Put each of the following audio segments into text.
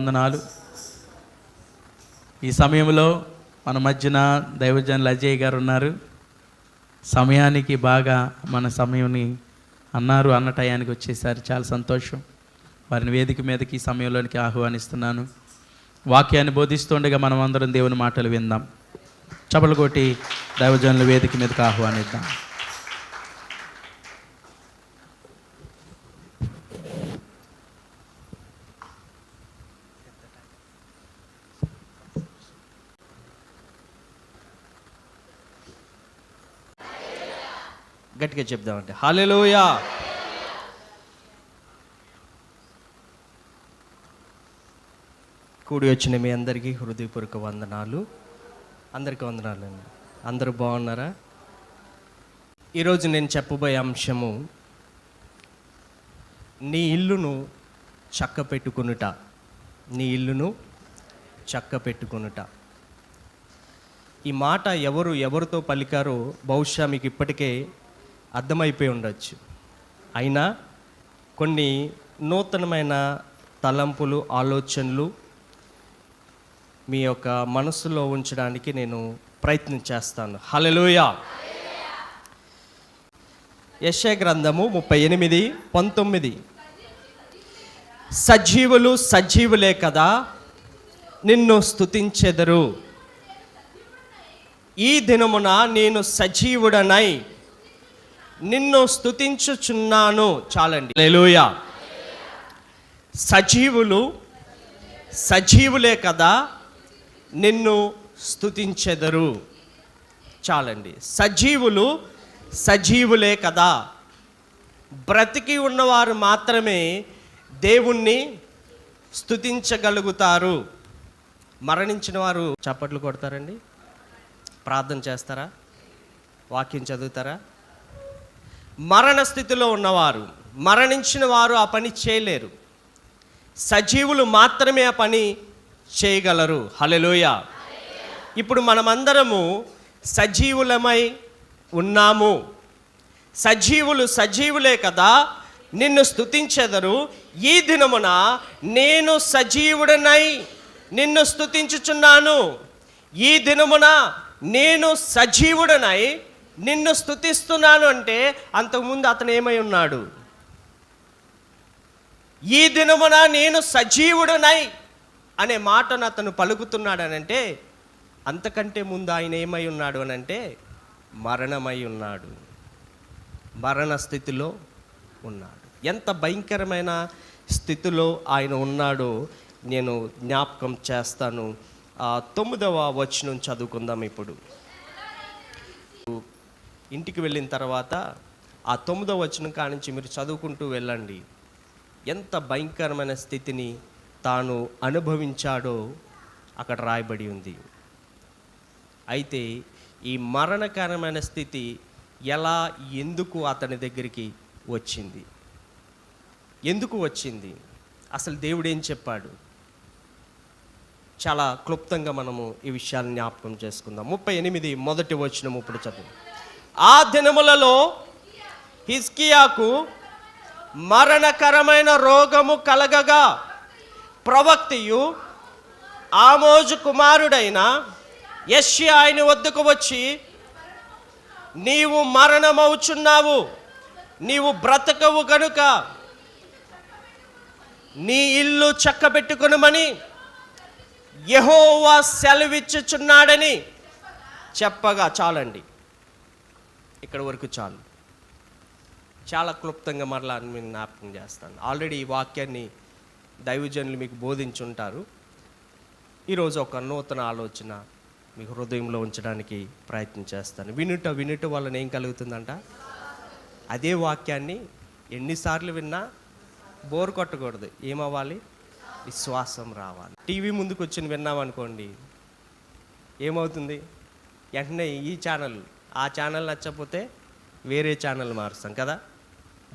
వందనాలు. ఈ సమయంలో మన మధ్యన దైవజనులు అజయ్ గారు ఉన్నారు. సమయానికి బాగా మన సమయంని అన్న టయానికి వచ్చేసారు. చాలా సంతోషం. వారిని వేదిక మీదకి ఈ సమయంలోనికి ఆహ్వానిస్తున్నాను. వాక్యాన్ని బోధిస్తుండగా మనం అందరం దేవుని మాటలు విందాం. చపలు కొట్టి దైవజనులు వేదిక మీదకి ఆహ్వానిద్దాం. గట్టిగా చెప్దామంటే హల్లెలూయా. కూడి వచ్చిన మీ అందరికీ హృదయపూర్వక వందనాలు. అందరికీ వందనాలు అండి. అందరూ బాగున్నారా? ఈరోజు నేను చెప్పబోయే అంశము నీ ఇల్లును చక్కపెట్టుకొనుట. నీ ఇల్లును చక్కపెట్టుకొనుట. ఈ మాట ఎవరితో పలికారో బహుశా మీకు ఇప్పటికే అర్థమైపోయి ఉండొచ్చు. అయినా కొన్ని నూతనమైన తలంపులు, ఆలోచనలు మీ యొక్క మనసులో ఉంచడానికి నేను ప్రయత్నం చేస్తాను. హల్లెలూయా. యెషయా గ్రంథము 38:19. సజీవులు సజీవులే కదా, నిన్ను స్తుతించెదరు. ఈ దినమున నేను సజీవుడనై నిన్ను స్తుతించుచున్నాను. చాలండి. హల్లెలూయా. సజీవులు సజీవులే కదా, నిన్ను స్తుతించెదరు. చాలండి. సజీవులు సజీవులే కదా. బ్రతికి ఉన్నవారు మాత్రమే దేవుణ్ణి స్తుతించగలుగుతారు. మరణించిన వారు చప్పట్లు కొడతారండి, ప్రార్థన చేస్తారా, వాక్యం చదువుతారా? మరణ స్థితిలో ఉన్నవారు, మరణించిన వారు ఆ పని చేయలేరు. సజీవులు మాత్రమే ఆ పని చేయగలరు. హల్లెలూయా. ఇప్పుడు మనమందరము సజీవులమై ఉన్నాము. సజీవులు సజీవులే కదా, నిన్ను స్తుతించెదరు. ఈ దినమున నేను సజీవుడనై నిన్ను స్తుతించుచున్నాను. ఈ దినమున నేను సజీవుడనై నిన్ను స్తుతిస్తున్నాను అంటే అంతకుముందు అతను ఏమై ఉన్నాడు? ఈ దినమున నేను సజీవుడనై అనే మాటను అతను పలుకుతున్నాడనంటే అంతకంటే ముందు ఆయన ఏమై ఉన్నాడు అనంటే మరణమై ఉన్నాడు. మరణ స్థితిలో ఉన్నాడు. ఎంత భయంకరమైన స్థితిలో ఆయన ఉన్నాడో నేను జ్ఞాపకం చేస్తాను. 9వ వచనం చదువుకుందాం. ఇప్పుడు ఇంటికి వెళ్ళిన తర్వాత ఆ 9వ వచనం కానించి మీరు చదువుకుంటూ వెళ్ళండి. ఎంత భయంకరమైన స్థితిని తాను అనుభవించాడో అక్కడ రాయబడి ఉంది. అయితే ఈ మరణకరమైన స్థితి ఎలా, ఎందుకు అతని దగ్గరికి వచ్చింది? ఎందుకు వచ్చింది? అసలు దేవుడు ఏం చెప్పాడు? చాలా క్లుప్తంగా మనము ఈ విషయాన్ని జ్ఞాపకం చేసుకుందాం. 38 మొదటి వచనం ఇప్పుడు చదువు. ఆ దినములలో హిజ్కియాకు మరణకరమైన రోగము కలగగా ప్రవక్తయు ఆమోజు కుమారుడైన యెషయా ఆయన వద్దకు వచ్చి, నీవు మరణమవుచున్నావు, నీవు బ్రతకవు గనుక నీ ఇల్లు చక్కబెట్టుకొనుమని యెహోవా సెలవిచ్చుచున్నాడని చెప్పగా. చాలండి, ఇక్కడ వరకు చాలు. చాలా క్లుప్తంగా మరలా నేను జ్ఞాపకం చేస్తాను. ఆల్రెడీ ఈ వాక్యాన్ని దైవజనులు మీకు బోధించుంటారు. ఈరోజు ఒక నూతన ఆలోచన మీకు హృదయంలో ఉంచడానికి ప్రయత్నం చేస్తాను. వినుట వలన ఏం కలుగుతుందంట? అదే వాక్యాన్ని ఎన్నిసార్లు విన్నా బోర్ కొట్టకూడదు. ఏమవ్వాలి? విశ్వాసం రావాలి. టీవీ ముందుకు వచ్చి విన్నామనుకోండి, ఏమవుతుంది? వెంటనే ఈ ఛానల్, ఆ ఛానల్ నచ్చకపోతే వేరే ఛానల్ మారుస్తాం కదా,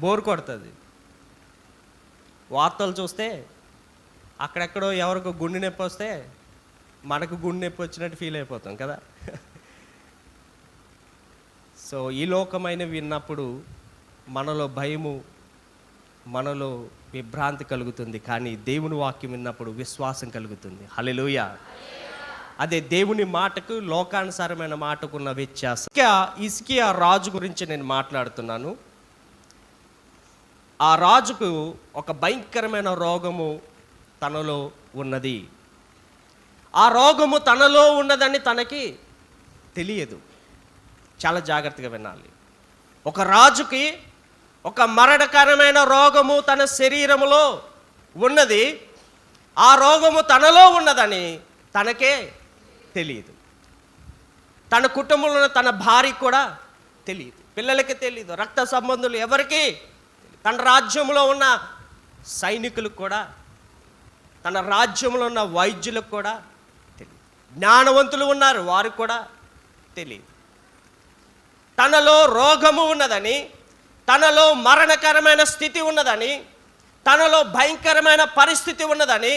బోర్ కొడుతుంది. వార్తలు చూస్తే అక్కడెక్కడో ఎవరికో గుండె నొప్పి వస్తే మనకు గుండె నొప్పి వచ్చినట్టు ఫీల్ అయిపోతాం కదా. సో ఈ లోకమైన విన్నప్పుడు మనలో భయము, మనలో విభ్రాంతి కలుగుతుంది, కానీ దేవుని వాక్యం విన్నప్పుడు విశ్వాసం కలుగుతుంది. హల్లెలూయా. అదే దేవుని మాటకు లోకానుసారమైన మాటకున్న వ్యత్యాసం. హిజ్కియా రాజు గురించి నేను మాట్లాడుతున్నాను. ఆ రాజుకు ఒక భయంకరమైన రోగము తనలో ఉన్నది. ఆ రోగము తనలో ఉన్నదని తనకి తెలియదు. చాలా జాగ్రత్తగా వినాలి. ఒక రాజుకి ఒక మరణకరమైన రోగము తన శరీరములో ఉన్నది. ఆ రోగము తనలో ఉన్నదని తనకే తెలియదు. తన కుటుంబంలో తన భార్య కూడా తెలియదు, పిల్లలకి తెలియదు, రక్త సంబంధులు ఎవరికి, తన రాజ్యంలో ఉన్న సైనికులకు కూడా, తన రాజ్యంలో ఉన్న వైద్యులకు కూడా తెలియదు. జ్ఞానవంతులు ఉన్నారు, వారికి కూడా తెలియదు. తనలో రోగము ఉన్నదని, తనలో మరణకరమైన స్థితి ఉన్నదని, తనలో భయంకరమైన పరిస్థితి ఉన్నదని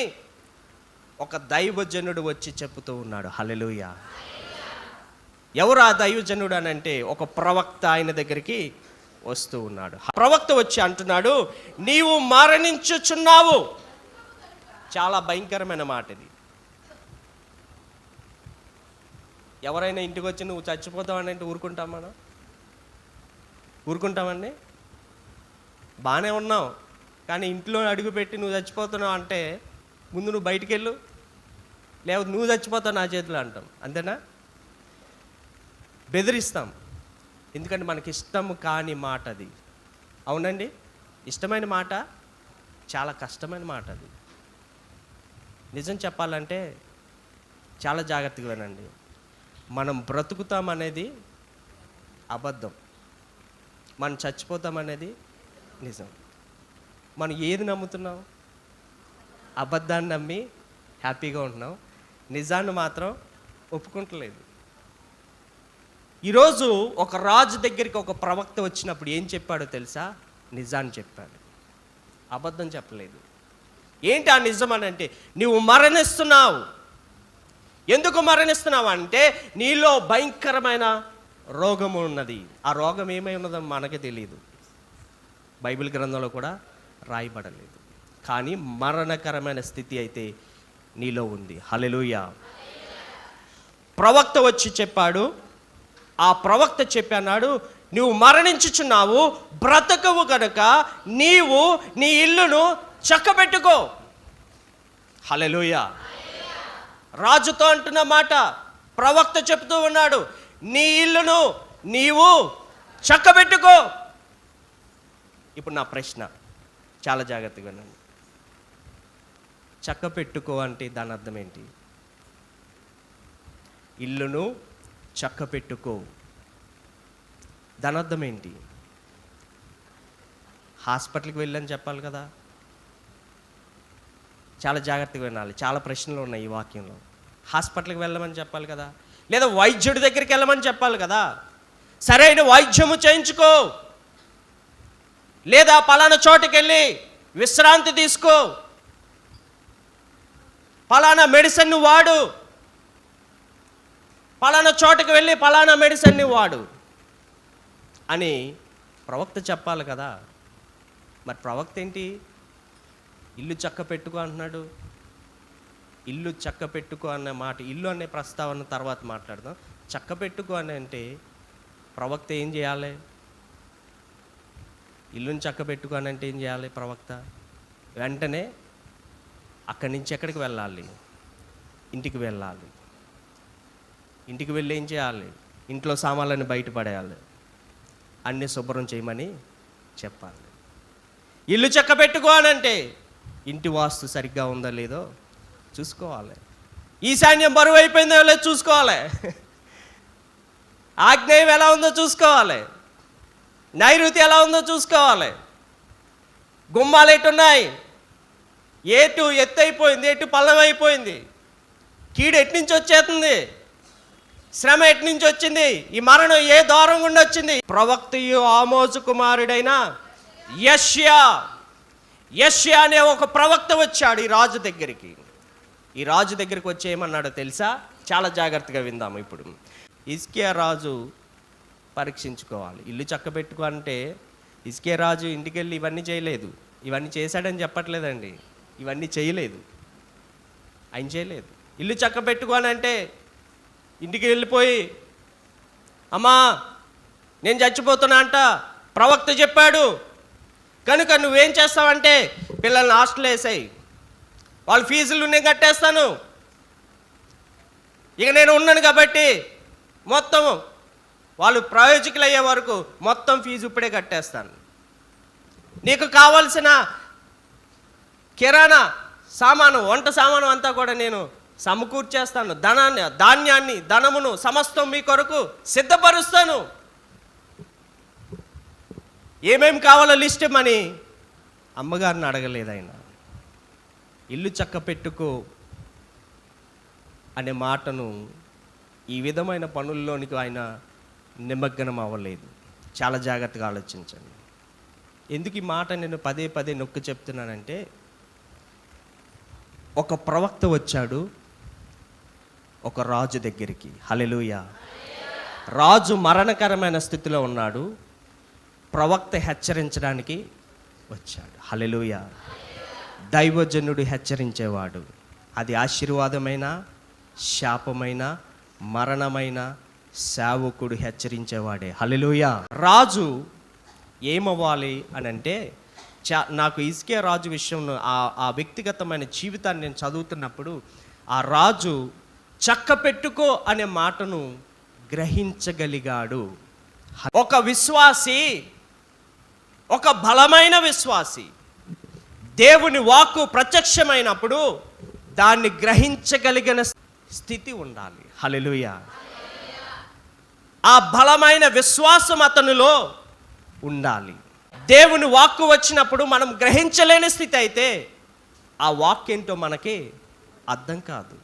ఒక దైవజనుడు వచ్చి చెప్తూ ఉన్నాడు. హల్లెలూయా. ఎవరు ఆ దైవజనుడు అని అంటే ఒక ప్రవక్త ఆయన దగ్గరికి వస్తూ ఉన్నాడు. ప్రవక్త వచ్చి అంటున్నాడు, నీవు మరణించుచున్నావు. చాలా భయంకరమైన మాట ఇది. ఎవరైనా ఇంటికి వచ్చి నువ్వు చచ్చిపోతావని అంటే ఊరుకుంటాం మనం? ఊరుకుంటామండి? బాగానే ఉన్నావు, కానీ ఇంట్లో అడుగుపెట్టి నువ్వు చచ్చిపోతున్నావు అంటే ముందు నువ్వు బయటికి వెళ్ళు, లేకపోతే నువ్వు చచ్చిపోతావు నా చేతిలో అంటాం. అంతేనా? బెదిరిస్తాం. ఎందుకంటే మనకి ఇష్టం కాని మాట అది. అవునండి, ఇష్టమైన మాట చాలా కష్టమైన మాట అది. నిజం చెప్పాలంటే చాలా జాగ్రత్తగా వినండి. మనం బ్రతుకుతామనేది అబద్ధం, మనం చచ్చిపోతామనేది నిజం. మనం ఏది నమ్ముతున్నాం? అబద్ధాన్ని నమ్మి హ్యాపీగా ఉంటున్నాం, నిజాన్ని మాత్రం ఒప్పుకుంటలేదు. ఈరోజు ఒక రాజు దగ్గరికి ఒక ప్రవక్త వచ్చినప్పుడు ఏం చెప్పాడో తెలుసా? నిజాన్ని చెప్పాడు, అబద్ధం చెప్పలేదు. ఏంటి ఆ నిజం అని అంటే, నువ్వు మరణిస్తున్నావు. ఎందుకు మరణిస్తున్నావు అంటే నీలో భయంకరమైన రోగము ఉన్నది. ఆ రోగం ఏమై ఉన్నదో మనకే తెలియదు, బైబిల్ గ్రంథంలో కూడా రాయబడలేదు. కానీ మరణకరమైన స్థితి అయితే నీలో ఉంది. హల్లెలూయా. ప్రవక్త వచ్చి చెప్పాడు. ఆ ప్రవక్త చెప్పన్నాడు, నువ్వు మరణించుచున్నావు, బ్రతకవు గనుక నీవు నీ ఇల్లును చక్కబెట్టుకో. హల్లెలూయా. రాజుతో అంటున్న మాట ప్రవక్త చెప్తూ ఉన్నాడు, నీ ఇల్లును నీవు చక్కబెట్టుకో. ఇప్పుడు నా ప్రశ్న, చాలా జాగ్రత్తగా వినండి. చక్కబెట్టుకో అంటే దాని అర్థం ఏంటి? ఇల్లును చక్కబెట్టుకో దాని అర్థం ఏంటి? హాస్పిటల్కి వెళ్ళని చెప్పాలి కదా. చాలా జాగ్రత్తగా వినాలి, చాలా ప్రశ్నలు ఉన్నాయి ఈ వాక్యంలో. హాస్పిటల్కి వెళ్ళమని చెప్పాలి కదా, లేదా వైద్యుడి దగ్గరికి వెళ్ళమని చెప్పాలి కదా. సరైన వైద్యము చేయించుకో, లేదా పలానా చోటుకి వెళ్ళి విశ్రాంతి తీసుకో, పలానా మెడిసిన్ వాడు, పలానా చోటుకి వెళ్ళి పలానా మెడిసిన్ని వాడు అని ప్రవక్త చెప్పాలి కదా. మరి ప్రవక్త ఏంటి? ఇల్లు చక్క పెట్టుకో అంటున్నాడు. ఇల్లు చక్క పెట్టుకో అన్న మాట, ఇల్లు అనే ప్రస్తావన తర్వాత మాట్లాడదాం. చక్క పెట్టుకో అని అంటే ప్రవక్త ఏం చేయాలి? ఇల్లుని చక్క పెట్టుకో అని అంటే ఏం చేయాలి ప్రవక్త? వెంటనే అక్కడి నుంచి ఎక్కడికి వెళ్ళాలి? ఇంటికి వెళ్ళాలి. ఇంటికి వెళ్ళి ఏం చేయాలి? ఇంట్లో సామాన్లను బయటపడేయాలి, అన్నీ శుభ్రం చేయమని చెప్పాలి. ఇల్లు చక్క పెట్టుకో అని అంటే ఇంటి వాస్తు సరిగ్గా ఉందో లేదో చూసుకోవాలి. ఈశాన్యం బరువు అయిపోయిందో లేదో చూసుకోవాలి. ఆగ్నేయం ఎలా ఉందో చూసుకోవాలి. నైరుతి ఎలా ఉందో చూసుకోవాలి. గుమ్మాలు ఎట్టున్నాయి, ఏటు ఎత్తు అయిపోయింది, ఎటు పల్లం అయిపోయింది, కీడు ఎట్నుంచి వచ్చేస్తుంది, శ్రమ ఎట్నుంచి వచ్చింది, ఈ మరణం ఏ ద్వారం గుండా వచ్చింది. ప్రవక్తయు ఆమోజు కుమారుడైన యెషయా అనే ఒక ప్రవక్త వచ్చాడు ఈ రాజు దగ్గరికి. ఈ రాజు దగ్గరికి వచ్చి ఏమన్నాడో తెలుసా? చాలా జాగ్రత్తగా విందాము. ఇప్పుడు హిజ్కియా రాజు పరీక్షించుకోవాలి. ఇల్లు చక్కబెట్టుకో అంటే హిజ్కియా రాజు ఇంటికి వెళ్ళి ఇవన్నీ చేయలేదు. ఇవన్నీ చేశాడని చెప్పట్లేదండి, ఇవన్నీ చేయలేదు, ఆయన చేయలేదు. ఇల్లు చక్క పెట్టుకోనంటే ఇంటికి వెళ్ళిపోయి, అమ్మా నేను చచ్చిపోతున్నా అంట, ప్రవక్త చెప్పాడు కనుక నువ్వేం చేస్తావంటే పిల్లల్ని హాస్టల్ వేసాయి, వాళ్ళ ఫీజులు నేను కట్టేస్తాను, ఇక నేను ఉన్నాను కాబట్టి మొత్తం వాళ్ళు ప్రయోజకులు అయ్యే వరకు మొత్తం ఫీజు ఇప్పుడే కట్టేస్తాను, నీకు కావాల్సిన కిరాణా సామాను వంట సామాను అంతా కూడా నేను సమకూర్చేస్తాను, ధాన్యాన్ని ధనమును సమస్తం మీ కొరకు సిద్ధపరుస్తాను, ఏమేమి కావాలో లిస్ట్ అని అమ్మగారిని అడగలేదు ఆయన. ఇల్లు చక్క పెట్టుకో అనే మాటను ఈ విధమైన పనుల్లోనికి ఆయన నిమగ్నం అవ్వలేదు. చాలా జాగ్రత్తగా ఆలోచించండి. ఎందుకు ఈ మాట నేను పదే పదే నొక్కి చెప్తున్నానంటే, ఒక ప్రవక్త వచ్చాడు ఒక రాజు దగ్గరికి. హల్లెలూయా. రాజు మరణకరమైన స్థితిలో ఉన్నాడు, ప్రవక్త హెచ్చరించడానికి వచ్చాడు. హల్లెలూయా. దైవజనుడు హెచ్చరించేవాడు, అది ఆశీర్వాదమైన శాపమైన మరణమైన సేవకుడు హెచ్చరించేవాడే. హల్లెలూయా. రాజు ఏమవ్వాలి అని అంటే, నాకు హిజ్కియా రాజు విషయంలో ఆ వ్యక్తిగతమైన జీవితాన్ని నేను చదువుతున్నప్పుడు ఆ రాజు చక్క పెట్టుకో అనే మాటను గ్రహించగలిగాడు. ఒక విశ్వాసి, ఒక బలమైన విశ్వాసి దేవుని వాక్కు ప్రత్యక్షమైనప్పుడు దాన్ని గ్రహించగలిగిన స్థితి ఉండాలి. హల్లెలూయా. ఆ బలమైన విశ్వాసం అతనిలో ఉండాలి. దేవుని వాక్కు వచ్చినప్పుడు మనం గ్రహించలేని స్థితి అయితే ఆ వాక్యేంటో మనకి అర్థం కాదు.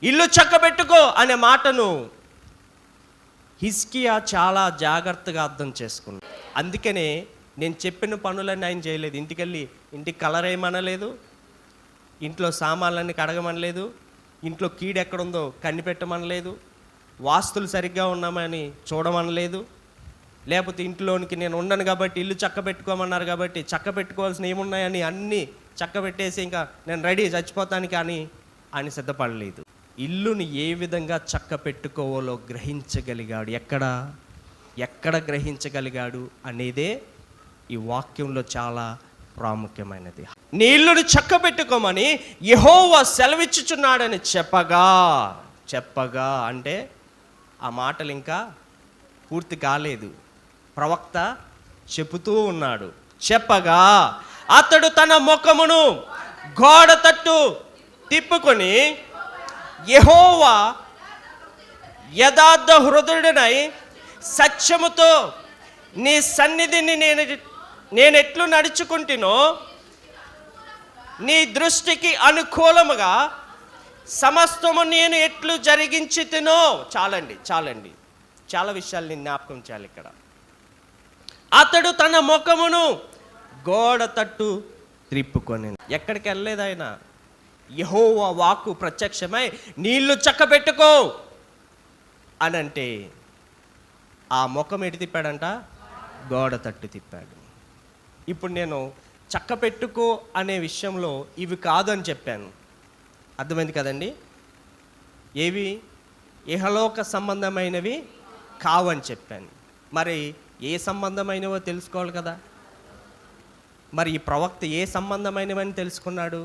ఇల్లు చక్కబెట్టుకో అనే మాటను హిజ్కియా చాలా జాగ్రత్తగా అర్థం చేసుకున్నాడు. అందుకనే నేను చెప్పిన పనులన్నీ ఆయన చేయలేదు. ఇంటికి కలర్ వేయమనలేదు, ఇంట్లో సామాన్లన్నీ కడగమనలేదు, ఇంట్లో కీడు ఎక్కడుందో కనిపెట్టమనలేదు, వాస్తులు సరిగ్గా ఉన్నామని చూడమనలేదు, లేకపోతే ఇంట్లోనికి నేను ఉండను కాబట్టి ఇల్లు చక్క పెట్టుకోమన్నారు కాబట్టి చక్క పెట్టుకోవాల్సిన ఏమున్నాయని అన్నీ చక్క పెట్టేసి ఇంకా నేను రెడీ చచ్చిపోతానికి అని ఆయన సిద్ధపడలేదు. ఇల్లుని ఏ విధంగా చక్క పెట్టుకోవాలో గ్రహించగలిగాడు. ఎక్కడ గ్రహించగలిగాడు అనేదే ఈ వాక్యంలో చాలా ప్రాముఖ్యమైనది. నీ ఇల్లుని చక్క పెట్టుకోమని యెహోవా సెలవిచ్చుచున్నాడని చెప్పగా అంటే ఆ మాటలు ఇంకా పూర్తి కాలేదు. ప్రవక్త చెబుతూ ఉన్నాడు. చెప్పగా అతడు తన ముఖమును గోడ తట్టు తిప్పుకొని, యెహోవా యథార్థ హృదయుడనై సత్యముతో నీ సన్నిధిని నేనెట్లు నడుచుకుంటునో నీ దృష్టికి అనుకూలముగా సమస్తము నేను ఎట్లు జరిగించుతునో. చాలండి, చాలా విషయాలు నేను జ్ఞాపకం చేయాలి ఇక్కడ. అతడు తన ముఖమును గోడ తట్టు త్రిప్పుకొని, ఎక్కడికి వెళ్ళలేదు ఆయన. యెహోవా వాక్కు ప్రత్యక్షమై నీళ్లు చక్కబెట్టుకో అని అంటే ఆ ముఖం ఎటు తిప్పాడంట? గోడ తట్టు తిప్పాడు. ఇప్పుడు నేను చక్క పెట్టుకో అనే విషయంలో ఇవి కాదు అని చెప్పాను, అర్థమైంది కదండి? ఏవి ఇహలోక సంబంధమైనవి కావని చెప్పాను. మరి ఏ సంబంధమైనవో తెలుసుకోవాలి కదా. మరి ఈ ప్రవక్త ఏ సంబంధమైనవని తెలుసుకున్నాడు?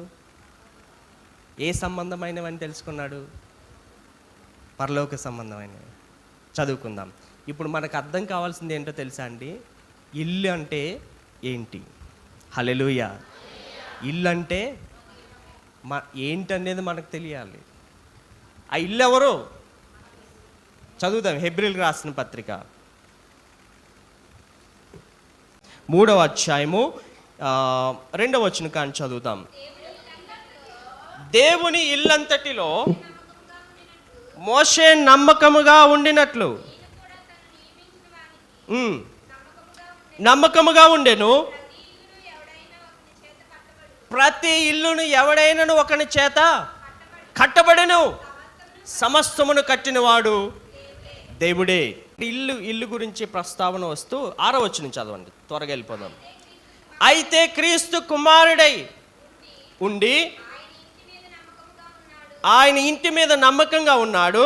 పరలోక సంబంధమైనవి. చదువుకుందాం. ఇప్పుడు మనకు అర్థం కావాల్సింది ఏంటో తెలుసా అండి? ఇల్లు అంటే ఏంటి? హల్లెలూయా. ఇల్లు అంటే ఏంటనేది మనకు తెలియాలి. ఆ ఇల్లు ఎవరు? చదువుదాం. హెబ్రీయులకు రాసిన పత్రిక 3వ అధ్యాయము 2వ వచనం కాని చదువుతాం. దేవుని ఇల్లంతటిలో మోషే నమ్మకముగా ఉండినట్లు నమ్మకముగా ఉండెను. ప్రతి ఇల్లును ఎవడైనను ఒకని చేత కట్టబడెను, సమస్తమును కట్టినవాడు దేవుడే. ఇల్లు గురించి ప్రస్తావన వస్తూ 6వ వచనం చదవండి, త్వరగా వెళ్ళిపోదాం. అయితే క్రీస్తు కుమారుడై ఉండి ఆయన ఇంటి మీద నమ్మకంగా ఉన్నాడు.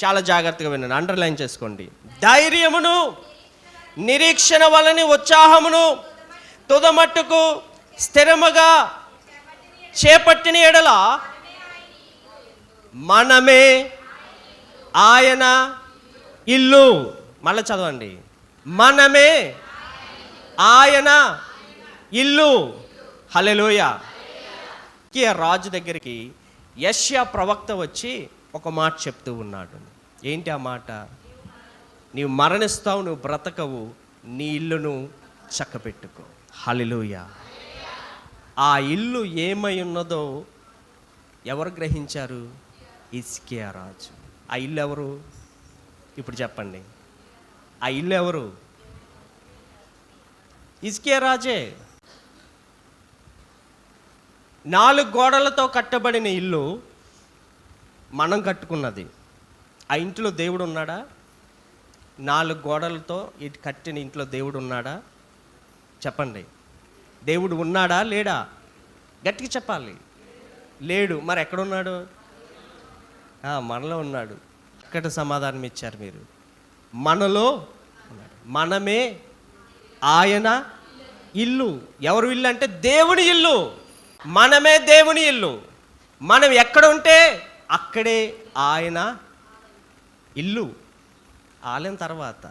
చాలా జాగ్రత్తగా వినండి, అండర్లైన్ చేసుకోండి. ధైర్యమును నిరీక్షణ వలని ఉత్సాహమును తుదమట్టుకు స్థిరముగా చేపట్టిన ఎడల మనమే ఆయన ఇల్లు. మళ్ళీ చదవండి, మనమే ఆయన ఇల్లు. హల్లెలూయా. రాజు దగ్గరికి యెషయా ప్రవక్త వచ్చి ఒక మాట చెప్తూ ఉన్నాడు. ఏంటి ఆ మాట? నీవు మరణిస్తావు, నువ్వు బ్రతకవు, నీ ఇల్లును చక్కబెట్టుకో. హల్లెలూయా. ఆ ఇల్లు ఏమై ఉన్నదో ఎవరు గ్రహించారు? హిజ్కియా రాజు. ఆ ఇల్లు ఎవరు? ఇప్పుడు చెప్పండి, ఆ ఇల్లు ఎవరు? హిజ్కియా రాజే. 4 గోడలతో కట్టబడిన ఇల్లు మనం కట్టుకున్నది. ఆ ఇంట్లో దేవుడు ఉన్నాడా? 4 గోడలతో ఇటు కట్టిన ఇంట్లో దేవుడు ఉన్నాడా? చెప్పండి, దేవుడు ఉన్నాడా లేడా? గట్టిగా చెప్పాలి. లేడు. మరి ఎక్కడున్నాడు? మనలో ఉన్నాడు. ఎక్కడ సమాధానం ఇచ్చారు మీరు? మనలో ఉన్నాడు. మనమే ఆయన ఇల్లు. ఎవరు ఇల్లు అంటే దేవుని ఇల్లు. మనమే దేవుని ఇల్లు. మనం ఎక్కడ ఉంటే అక్కడే ఆయన ఇల్లు. ఆలయం తర్వాత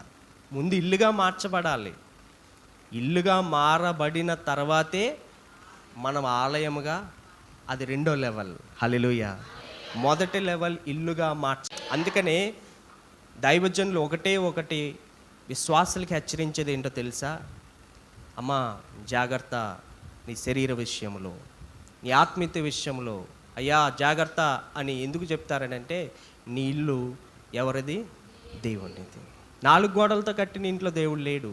ముందు ఇల్లుగా మార్చబడాలి. ఇల్లుగా మారబడిన తర్వాతే మనం ఆలయముగా, అది 2వ లెవెల్. హల్లెలూయా. మొదటి లెవెల్ ఇల్లుగా అందుకనే దైవజనులు ఒకటి విశ్వాసులకి హెచ్చరించేది ఏంటో తెలుసా? అమ్మా జాగ్రత్త, నీ శరీర విషయంలో, నీ ఆత్మీయత విషయంలో. అయ్యా జాగ్రత్త అని ఎందుకు చెప్తారనంటే, నీ ఇల్లు ఎవరిది? దేవునిది. 4 గోడలతో కట్టిన ఇంట్లో దేవుడు లేడు.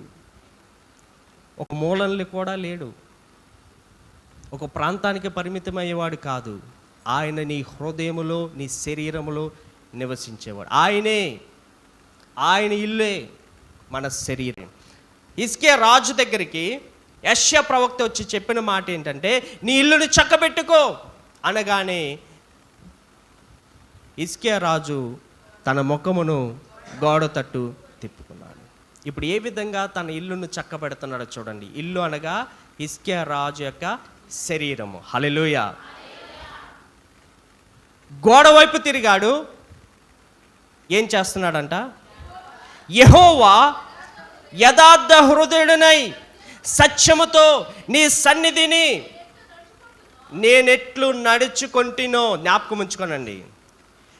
ఒక మూలల్ని కూడా లేడు. ఒక ప్రాంతానికి పరిమితమయ్యేవాడు కాదు. ఆయన నీ హృదయములో, నీ శరీరములో నివసించేవాడు. ఆయన ఇల్లే మన శరీరం. హిజ్కియా రాజు దగ్గరికి యెషయా ప్రవక్త వచ్చి చెప్పిన మాట ఏంటంటే, నీ ఇల్లుని చక్కబెట్టుకో అనగానే హిజ్కియా రాజు తన ముఖమును గోడ తట్టు తిప్పుకున్నాడు. ఇప్పుడు ఏ విధంగా తన ఇల్లును చక్కబెడుతున్నాడో చూడండి. ఇల్లు అనగా హిజ్కియా రాజు యొక్క శరీరము. హల్లెలూయా. గోడ వైపు తిరిగాడు. ఏం చేస్తున్నాడంట? యెహోవా యథార్థ హృదయుడనై సత్యముతో నీ సన్నిధిని నేనెట్లు నడుచుకొంటినో. జ్ఞాపకం ఉంచుకోనండి.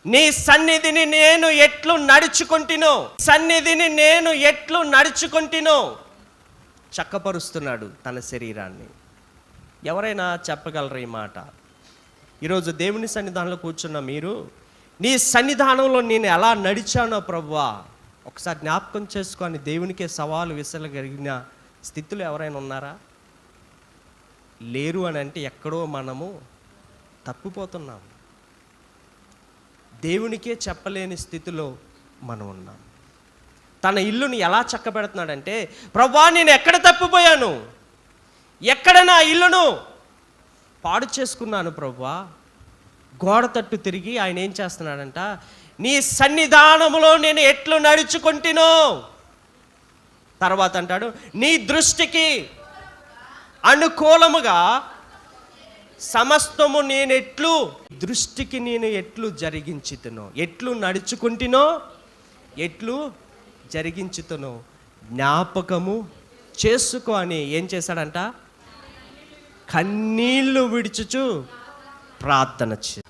నీ సన్నిధిని నేను ఎట్లు నడుచుకొంటినో, సన్నిధిని నేను ఎట్లు నడుచుకొంటినో చక్కపరుస్తున్నాడు తన శరీరాన్ని. ఎవరైనా చెప్పగలరు ఈ మాట? ఈరోజు దేవుని సన్నిధానంలో కూర్చున్న మీరు, నీ సన్నిధానంలో నేను ఎలా నడిచానో ప్రభువా ఒకసారి జ్ఞాపకం చేసుకొని దేవునికే సవాలు విసరగలిగిన స్థితిలో ఎవరైనా ఉన్నారా? లేరు అని అంటే ఎక్కడో మనము తప్పిపోతున్నాం. దేవునికే చెప్పలేని స్థితిలో మనం ఉన్నాం. తన ఇల్లుని ఎలా చక్కబెడుతున్నాడంటే, ప్రభువా నేను ఎక్కడ తప్పిపోయాను, ఎక్కడ నా ఇల్లును పాడు చేసుకున్నాను ప్రభువా. గోడ తట్టు తిరిగి ఆయన ఏం చేస్తున్నాడంట? నీ సన్నిధానములో నేను ఎట్లు నడుచుకుంటునో. తర్వాత అంటాడు, నీ దృష్టికి అనుకూలముగా సమస్తము నేను ఎట్లు, దృష్టికి నేను ఎట్లు జరిగించుతునో, ఎట్లు నడుచుకుంటునో, ఎట్లు జరిగించుతునో జ్ఞాపకము చేసుకో అని ఏం చేశాడంట? కన్నీళ్లు విడిచుచు ప్రార్థన చే.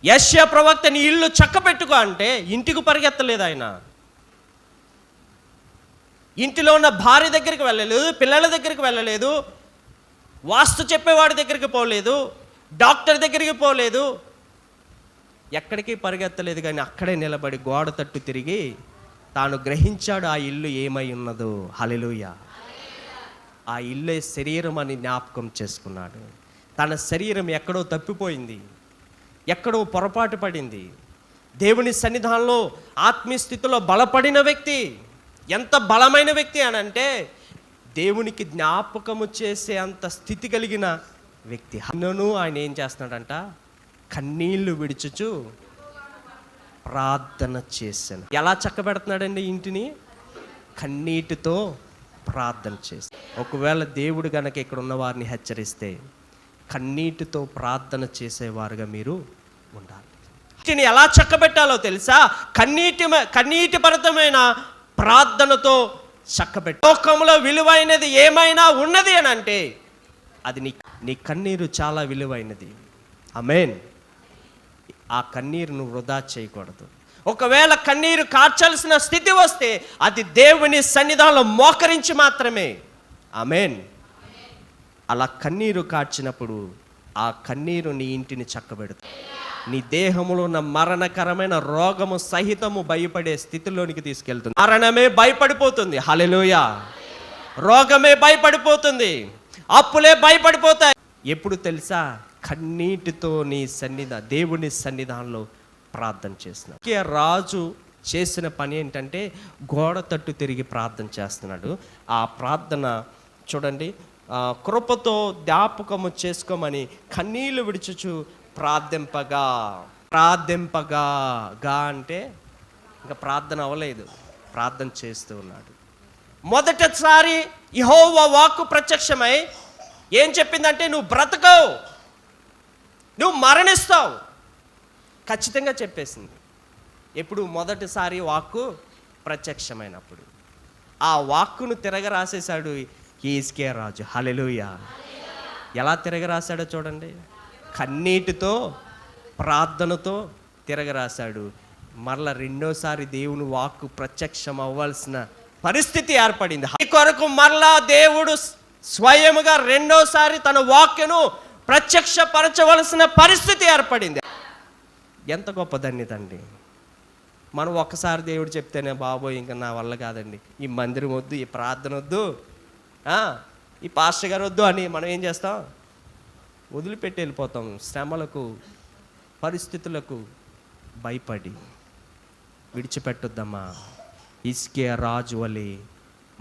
యెషయా ప్రవక్త నీ ఇల్లు చక్కబెట్టుకో అంటే ఇంటికి పరిగెత్తలేదు ఆయన. ఇంటిలో ఉన్న భార్య దగ్గరికి వెళ్ళలేదు, పిల్లల దగ్గరికి వెళ్ళలేదు, వాస్తు చెప్పేవాడి దగ్గరికి పోలేదు, డాక్టర్ దగ్గరికి పోలేదు, ఎక్కడికి పరిగెత్తలేదు. కానీ అక్కడే నిలబడి గోడ తట్టు తిరిగి తాను గ్రహించాడు ఆ ఇల్లు ఏమై ఉన్నదో. హల్లెలూయా. ఆ ఇల్లే శరీరం అని జ్ఞాపకం చేసుకున్నాడు. తన శరీరం ఎక్కడో తప్పిపోయింది, ఎక్కడో పొరపాటు పడింది. దేవుని సన్నిధానంలో ఆత్మీయ స్థితిలో బలపడిన వ్యక్తి, ఎంత బలమైన వ్యక్తి అని అంటే దేవునికి జ్ఞాపకము చేసే అంత స్థితి కలిగిన వ్యక్తి. హన్నను ఆయన ఏం చేస్తున్నాడంట, కన్నీళ్లు విడుచుచు ప్రార్థన చేశాను. ఎలా చక్కబెడుతున్నాడండి ఇంటిని? కన్నీటితో ప్రార్థన చేసి. ఒకవేళ దేవుడు గనక ఇక్కడ ఉన్న వారిని హెచ్చరిస్తే కన్నీటితో ప్రార్థన చేసేవారుగా మీరు ఉండాలి. ఇంటిని ఎలా చక్కబెట్టాలో తెలుసా? కన్నీటిపరతమైన ప్రార్థనతో చక్కబెట్టు. లోకంలో విలువైనది ఏమైనా ఉన్నది అని అంటే అది నీ కన్నీరు చాలా విలువైనది. ఆమేన్. ఆ కన్నీరును వృధా చేయకూడదు. ఒకవేళ కన్నీరు కార్చాల్సిన స్థితి వస్తే అది దేవుని సన్నిధానంలో మోకరించి మాత్రమే. ఆమేన్. అలా కన్నీరు కార్చినప్పుడు ఆ కన్నీరు నీ ఇంటిని చక్కబెడుతుంది. నీ దేహంలో ఉన్న మరణకరమైన రోగము సహితము భయపడే స్థితిలోనికి తీసుకెళ్తుంది. మరణమే భయపడిపోతుంది. హల్లెలూయా. రోగమే భయపడిపోతుంది. అప్పులే భయపడిపోతాయి. ఎప్పుడు తెలుసా? కన్నీటితో దేవుని సన్నిధానంలో ప్రార్థన చేసిన రాజు చేసిన పని ఏంటంటే గోడ తట్టు తిరిగి ప్రార్థన చేస్తున్నాడు. ఆ ప్రార్థన చూడండి, కృపతో జ్ఞాపకము చేసుకోమని కన్నీళ్లు విడుచుచు ప్రార్థింపగా అంటే ఇంకా ప్రార్థన అవ్వలేదు, ప్రార్థన చేస్తూ ఉన్నాడు. మొదటిసారి యెహోవా వాక్కు ప్రత్యక్షమై ఏం చెప్పిందంటే, నువ్వు బ్రతకవు, నువ్వు మరణిస్తావు ఖచ్చితంగా చెప్పేసింది. ఎప్పుడు? మొదటిసారి వాక్కు ప్రత్యక్షమైనప్పుడు. ఆ వాక్కును తిరగరాసేశాడు హిజ్కియా రాజు. హల్లెలూయా. ఎలా తిరగరాశాడో చూడండి. కన్నీటితో ప్రార్థనతో తిరగరాశాడు. మరలా రెండోసారి దేవుని వాక్కు ప్రత్యక్షం అవ్వాల్సిన పరిస్థితి ఏర్పడింది. ఈ కొరకు మరలా దేవుడు స్వయముగా రెండోసారి తన వాక్యను ప్రత్యక్షపరచవలసిన పరిస్థితి ఏర్పడింది. ఎంత గొప్ప ధన్యత అండి. మనం ఒక్కసారి దేవుడు చెప్తేనే బాబోయ్ ఇంకా నా వల్ల కాదండి, ఈ మందిరం వద్దు, ఈ ప్రార్థన వద్దు, ఈ పాస్టర్ గారు వద్దు అని మనం ఏం చేస్తాం? వదిలిపెట్టి వెళ్ళిపోతాం. శ్రమలకు పరిస్థితులకు భయపడి విడిచిపెట్టొద్దమ్మా. హిజ్కియా రాజు వలె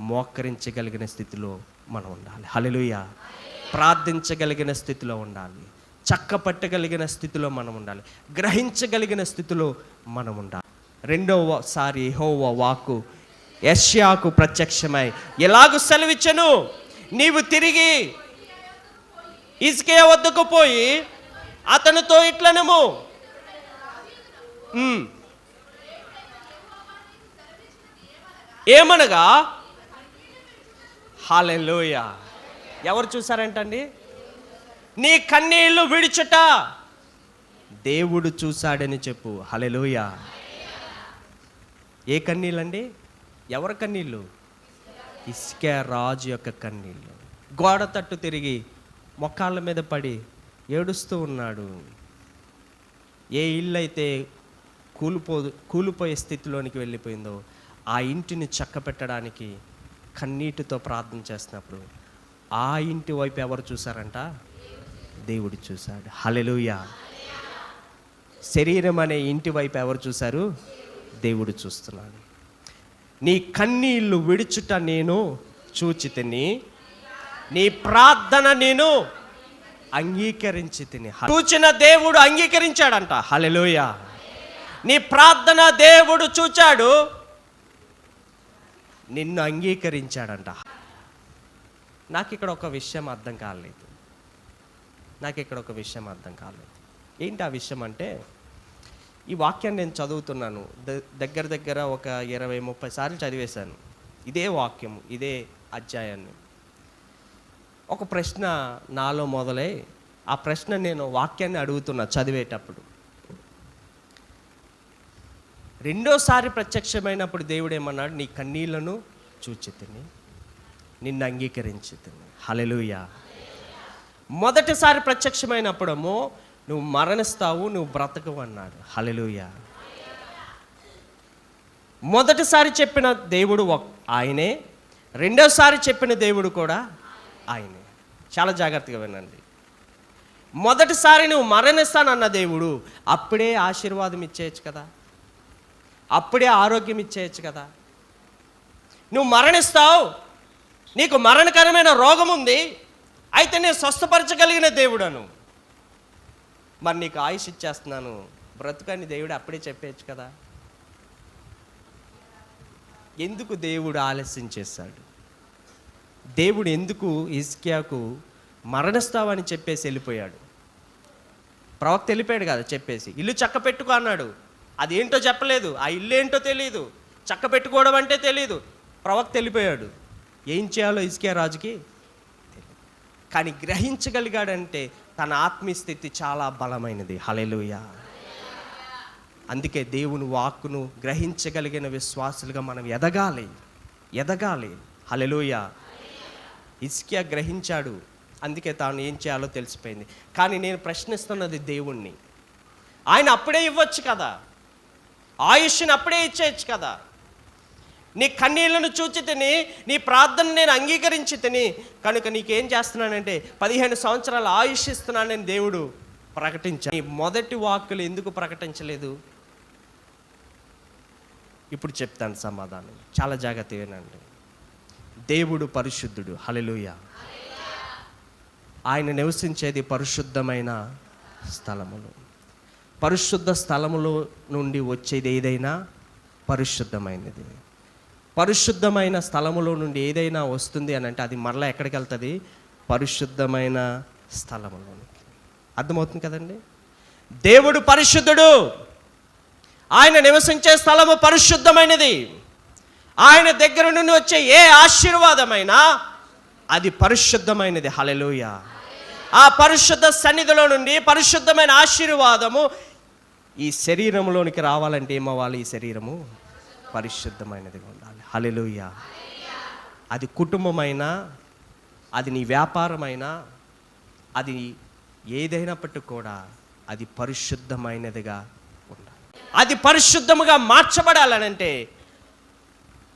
మోకరించగలిగిన స్థితిలో మనం ఉండాలి. హల్లెలూయా. ప్రార్థించగలిగిన స్థితిలో ఉండాలి. చక్కపట్టగలిగిన స్థితిలో మనం ఉండాలి. గ్రహించగలిగిన స్థితిలో మనం ఉండాలి. రెండవసారి యెహోవా వాక్కు యెషయాకు ప్రత్యక్షమై ఎలాగూ సెలవిచ్చెను, నీవు తిరిగి హిజ్కియా వద్దకు పోయి అతనితో ఇట్లనము, ఏమనగా. హల్లెలూయా. ఎవరు చూసారంటండి? నీ కన్నీళ్లు విడిచుట దేవుడు చూశాడని చెప్పు. హల్లెలూయా. ఏ కన్నీళ్ళండి? ఎవరి కన్నీళ్ళు? హిజ్కియా రాజు యొక్క కన్నీళ్ళు. గోడ తట్టు తిరిగి మొక్కాళ్ళ మీద పడి ఏడుస్తూ ఉన్నాడు. ఏ ఇల్లు అయితే కూలిపోయే స్థితిలోనికి వెళ్ళిపోయిందో ఆ ఇంటిని చక్కపెట్టడానికి కన్నీటితో ప్రార్థన చేస్తున్నప్పుడు ఆ ఇంటి వైపు ఎవరు చూశారంట? దేవుడు చూశాడు. హల్లెలూయా. శరీరం అనే ఇంటి వైపు ఎవరు చూశారు? దేవుడు చూస్తున్నాడు. నీ కన్నీళ్లు విడుచుట నేను చూచితిని, నీ ప్రార్థన నేను అంగీకరించి తిని. చూచిన దేవుడు అంగీకరించాడంట. హల్లెలూయా. నీ ప్రార్థన దేవుడు చూచాడు, నిన్ను అంగీకరించాడంట. నాకు ఇక్కడ ఒక విషయం అర్థం కాలేదు. ఏంటి ఆ విషయం అంటే, ఈ వాక్యాన్ని నేను చదువుతున్నాను. దగ్గర ఒక 20-30 సార్లు చదివేశాను ఇదే వాక్యము, ఇదే అధ్యాయాన్ని. ఒక ప్రశ్న నాలో మొదలై ఆ ప్రశ్న నేను వాక్యాన్ని అడుగుతున్నా చదివేటప్పుడు. రెండోసారి ప్రత్యక్షమైనప్పుడు దేవుడు ఏమన్నాడు? నీ కన్నీళ్లను చూచితిని, నిన్ను అంగీకరించితిని. హల్లెలూయా. మొదటిసారి ప్రత్యక్షమైనప్పుడేమో నువ్వు మరణిస్తావు, నువ్వు బ్రతకవు అన్నాడు. హల్లెలూయా. మొదటిసారి చెప్పిన దేవుడు ఆయనే, రెండోసారి చెప్పిన దేవుడు కూడా ఆయనే. చాలా జాగ్రత్తగా వినండి. మొదటిసారి నువ్వు మరణిస్తానన్న దేవుడు అప్పుడే ఆశీర్వాదం ఇచ్చేయచ్చు కదా, అప్పుడే ఆరోగ్యం ఇచ్చేయచ్చు కదా. నువ్వు మరణిస్తావు, నీకు మరణకరమైన రోగం ఉంది, అయితే నేను స్వస్థపరచగలిగిన దేవుడను, మరి నీకు ఆయుష్ ఇచ్చేస్తున్నాను బ్రతుకని దేవుడు అప్పుడే చెప్పేయచ్చు కదా. ఎందుకు దేవుడు ఆలస్యం చేశాడు? దేవుడు ఎందుకు హిజ్కియాకు మరణిస్తావని చెప్పేసి వెళ్ళిపోయాడు? ప్రవక్త వెళ్ళిపోయాడు కదా చెప్పేసి, ఇల్లు చక్క పెట్టుకో అన్నాడు. అది ఏంటో చెప్పలేదు, ఆ ఇల్లు ఏంటో తెలియదు, చక్క పెట్టుకోవడం అంటే తెలియదు. ప్రవక్త వెళ్ళిపోయాడు. ఏం చేయాలో హిజ్కియా రాజుకి తెలియదు. కానీ గ్రహించగలిగాడంటే తన ఆత్మీయ స్థితి చాలా బలమైనది. హల్లెలూయా. అందుకే దేవుని వాక్కును గ్రహించగలిగిన విశ్వాసులుగా మనం ఎదగాలి. హల్లెలూయా. హిజ్కియా గ్రహించాడు, అందుకే తాను ఏం చేయాలో తెలిసిపోయింది. కానీ నేను ప్రశ్నిస్తున్నది దేవుణ్ణి. ఆయన అప్పుడే ఇవ్వచ్చు కదా, ఆయుష్ని అప్పుడే ఇచ్చేయచ్చు కదా. నీ కన్నీళ్లను చూచి తిని, నీ ప్రార్థన నేను అంగీకరించి తిని, కనుక నీకేం చేస్తున్నానంటే 15 సంవత్సరాలు ఆయుష్ ఇస్తున్నానని దేవుడు ప్రకటించాడు. నీ మొదటి వాక్కులు ఎందుకు ప్రకటించలేదు? ఇప్పుడు చెప్తాను సమాధానం, చాలా జాగ్రత్తగా వినండి. దేవుడు పరిశుద్ధుడు. హల్లెలూయా. ఆయన నివసించేది పరిశుద్ధమైన స్థలములు. పరిశుద్ధ స్థలములో నుండి వచ్చేది ఏదైనా పరిశుద్ధమైనది. పరిశుద్ధమైన స్థలములో నుండి ఏదైనా వస్తుంది అని అంటే అది మరలా ఎక్కడికి వెళ్తుంది? పరిశుద్ధమైన స్థలములోనికి. అర్థమవుతుంది కదండి? దేవుడు పరిశుద్ధుడు, ఆయన నివసించే స్థలము పరిశుద్ధమైనది. ఆయన దగ్గర నుండి వచ్చే ఏ ఆశీర్వాదమైనా అది పరిశుద్ధమైనది. హల్లెలూయా. ఆ పరిశుద్ధ సన్నిధిలో నుండి పరిశుద్ధమైన ఆశీర్వాదము ఈ శరీరంలోనికి రావాలంటే ఏమవ్వాలి? ఈ శరీరము పరిశుద్ధమైనదిగా ఉండాలి. హల్లెలూయా. అది కుటుంబమైనా, అది నీ వ్యాపారమైనా, అది ఏదైనప్పటికీ కూడా అది పరిశుద్ధమైనదిగా ఉండాలి. అది పరిశుద్ధముగా మార్చబడాలనంటే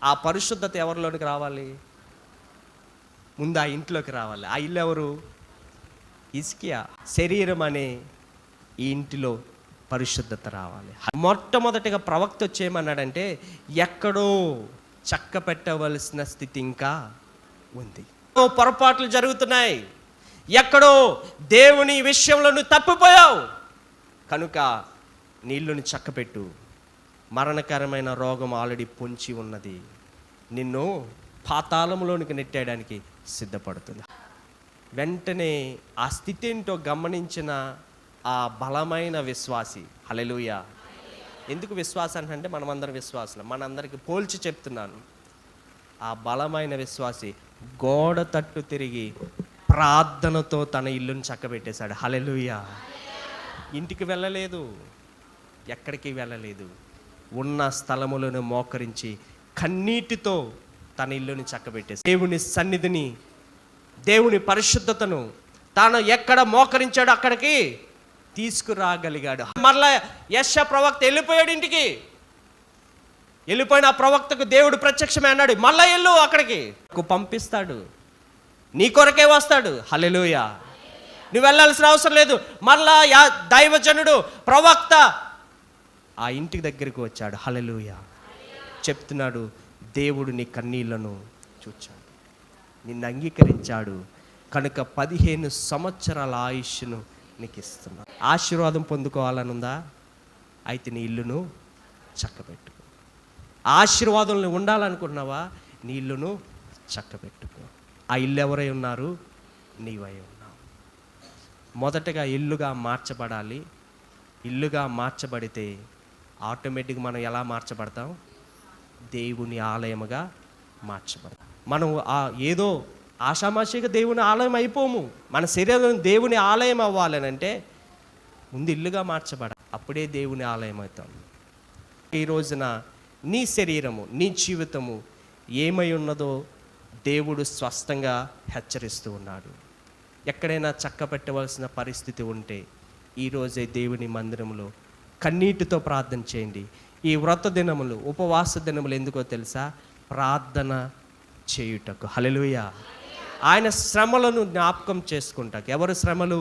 ఆ పరిశుద్ధత ఎవరిలోనికి రావాలి? ముందు ఆ ఇంట్లోకి రావాలి. ఆ ఇల్లు ఎవరు? హిజ్కియా. శరీరం అనే ఈ ఇంటిలో పరిశుద్ధత రావాలి. మొట్టమొదటిగా ప్రవక్త వచ్చేయమన్నాడంటే ఎక్కడో చక్క పెట్టవలసిన స్థితి ఇంకా ఉంది. పొరపాట్లు జరుగుతున్నాయి, ఎక్కడో దేవుని విషయంలో నువ్వు తప్పిపోయావు, కనుక నీళ్ళని చక్కపెట్టు. మరణకరమైన రోగం ఆల్రెడీ పొంచి ఉన్నది, నిన్ను పాతాళంలోనికి నెట్టేయడానికి సిద్ధపడుతుంది. వెంటనే ఆ స్థితి ఏంటో గమనించిన ఆ బలమైన విశ్వాసి, హల్లెలూయా. ఎందుకు విశ్వాసం అంటే మనమందరం విశ్వాసులం, మనందరికి పోల్చి చెప్తున్నాను. ఆ బలమైన విశ్వాసి గోడ తట్టు తిరిగి ప్రార్థనతో తన ఇల్లుని చక్కబెట్టేశాడు. హల్లెలూయా. ఇంటికి వెళ్ళలేదు, ఎక్కడికి వెళ్ళలేదు, ఉన్న స్థలములను మోకరించి కన్నీటితో తన ఇల్లుని చక్కబెట్టేసి దేవుని సన్నిధిని, దేవుని పరిశుద్ధతను తాను ఎక్కడ మోకరించాడో అక్కడికి తీసుకురాగలిగాడు. మరలా యెషయా ప్రవక్త వెళ్ళిపోయాడు ఇంటికి. వెళ్ళిపోయిన ఆ ప్రవక్తకు దేవుడు ప్రత్యక్షమే అన్నాడు, మళ్ళా వెళ్ళు అక్కడికి, పంపిస్తాడు, నీ కొరకే వస్తాడు. హల్లెలూయా. నువ్వు వెళ్ళాల్సిన అవసరం లేదు. మళ్ళా దైవజనుడు ప్రవక్త ఆ ఇంటి దగ్గరికి వచ్చాడు. హల్లెలూయా. చెప్తున్నాడు, దేవుడు నీ కన్నీళ్లను చూచాడు, నిన్ను అంగీకరించాడు, కనుక 15 సంవత్సరాల ఆయుష్ను నీకు ఇస్తున్నాడు. ఆశీర్వాదం పొందుకోవాలనుందా? అయితే నీ ఇల్లును చక్కబెట్టుకో. ఆశీర్వాదంలో ఉండాలనుకున్నావా? నీ ఇల్లును చక్కబెట్టుకో. ఆ ఇల్లు ఎవరై ఉన్నారు? నీవై ఉన్నావు. మొదటగా ఇల్లుగా మార్చబడాలి. ఇల్లుగా మార్చబడితే ఆటోమేటిక్గా మనం ఎలా మార్చబడతాం? దేవుని ఆలయముగా మార్చబడతాం. మనం ఏదో ఆషామాషిగా దేవుని ఆలయం అయిపోము. మన శరీరం దేవుని ఆలయం అవ్వాలనంటే ముందు ఇల్లుగా మార్చబడాలి, అప్పుడే దేవుని ఆలయం అవుతాం. ఈ రోజున నీ శరీరము, నీ జీవితము ఏమై ఉన్నదో దేవుడు స్పష్టంగా హెచ్చరిస్తూ ఉన్నాడు. ఎక్కడైనా చక్క పెట్టవలసిన పరిస్థితి ఉంటే ఈరోజే దేవుని మందిరంలో కన్నీటితో ప్రార్థన చేయండి. ఈ వ్రత దినములు, ఉపవాస దినములు ఎందుకో తెలుసా? ప్రార్థన చేయుటకు. హల్లెలూయా. ఆయన శ్రమలను జ్ఞాపకం చేసుకుంటాకు. ఎవరి శ్రమలు?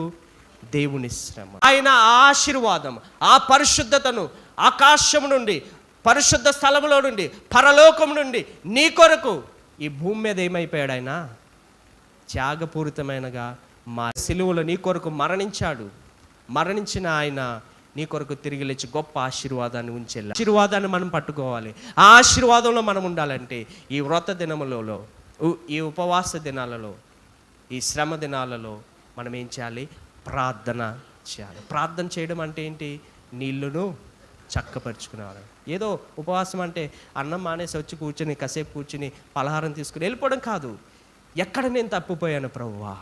దేవుని శ్రమ. ఆయన ఆశీర్వాదం, ఆ పరిశుద్ధతను ఆకాశం నుండి, పరిశుద్ధ స్థలములో నుండి, పరలోకం నుండి నీ కొరకు ఈ భూమి మీద ఏమైపోయాడు ఆయన? త్యాగపూరితమైనగా మా సిలువలో నీ కొరకు మరణించాడు. మరణించిన ఆయన నీ కొరకు తిరిగి లేచి గొప్ప ఆశీర్వాదాన్ని ఉంచేలా. ఆశీర్వాదాన్ని మనం పట్టుకోవాలి. ఆ ఆశీర్వాదంలో మనం ఉండాలంటే ఈ వ్రత దినములలో, ఈ ఉపవాస దినాలలో, ఈ శ్రమ దినాలలో మనం ఏం చేయాలి? ప్రార్థన చేయాలి. ప్రార్థన చేయడం అంటే ఏంటి? నీళ్ళను చక్కపరుచుకునేవాడు. ఏదో ఉపవాసం అంటే అన్నం మానేసి వచ్చి కూర్చుని కాసేపు కూర్చుని పలహారం తీసుకుని వెళ్ళిపోవడం కాదు. ఎక్కడ నేను తప్పిపోయాను ప్రభువా?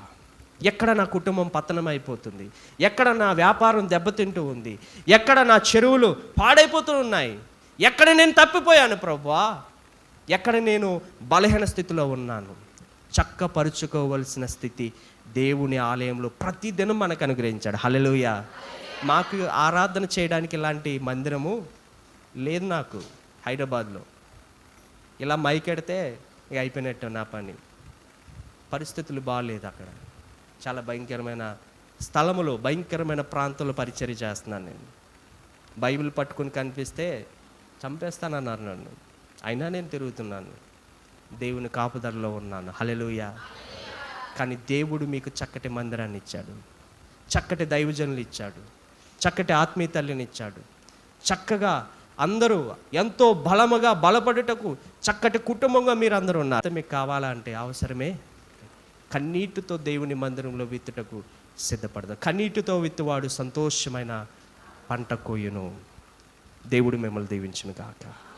ఎక్కడ నా కుటుంబం పతనం అయిపోతుంది? ఎక్కడ నా వ్యాపారం దెబ్బతింటూ ఉంది? ఎక్కడ నా చెరువులు పాడైపోతూ ఉన్నాయి? ఎక్కడ నేను తప్పిపోయాను ప్రభువా? ఎక్కడ నేను బలహీన స్థితిలో ఉన్నాను? చక్కపరుచుకోవలసిన స్థితి దేవుని ఆలయంలో ప్రతిదినం మనకు అనుగ్రహించాడు. హల్లెలూయా. మాకు ఆరాధన చేయడానికి ఇలాంటి మందిరము లేదు నాకు హైదరాబాద్లో. ఇలా మైకెడితే ఇక అయిపోయినట్టు నా పని. పరిస్థితులు బాగాలేదు అక్కడ. చాలా భయంకరమైన స్థలములో, భయంకరమైన ప్రాంతంలో పరిచర్య చేస్తున్నాను నేను. బైబిల్ పట్టుకుని కనిపిస్తే చంపేస్తానన్నారు నన్ను. అయినా నేను తిరుగుతున్నాను. దేవుని కాపుదలలో ఉన్నాను. హల్లెలూయా. కానీ దేవుడు మీకు చక్కటి మందిరాన్ని ఇచ్చాడు, చక్కటి దైవజనులు ఇచ్చాడు, చక్కటి ఆత్మీయ తల్లిని ఇచ్చాడు. చక్కగా అందరూ ఎంతో బలముగా బలపడుటకు చక్కటి కుటుంబంగా మీరు అందరూ ఉన్నారు. మీకు కావాలంటే అవసరమే కన్నీటితో దేవుని మందిరంలో విత్తుటకు సిద్ధపడదు. కన్నీటితో విత్తువాడు సంతోషమైన పంట కోయును. దేవుడు మిమ్మల్ని దీవించును గాక.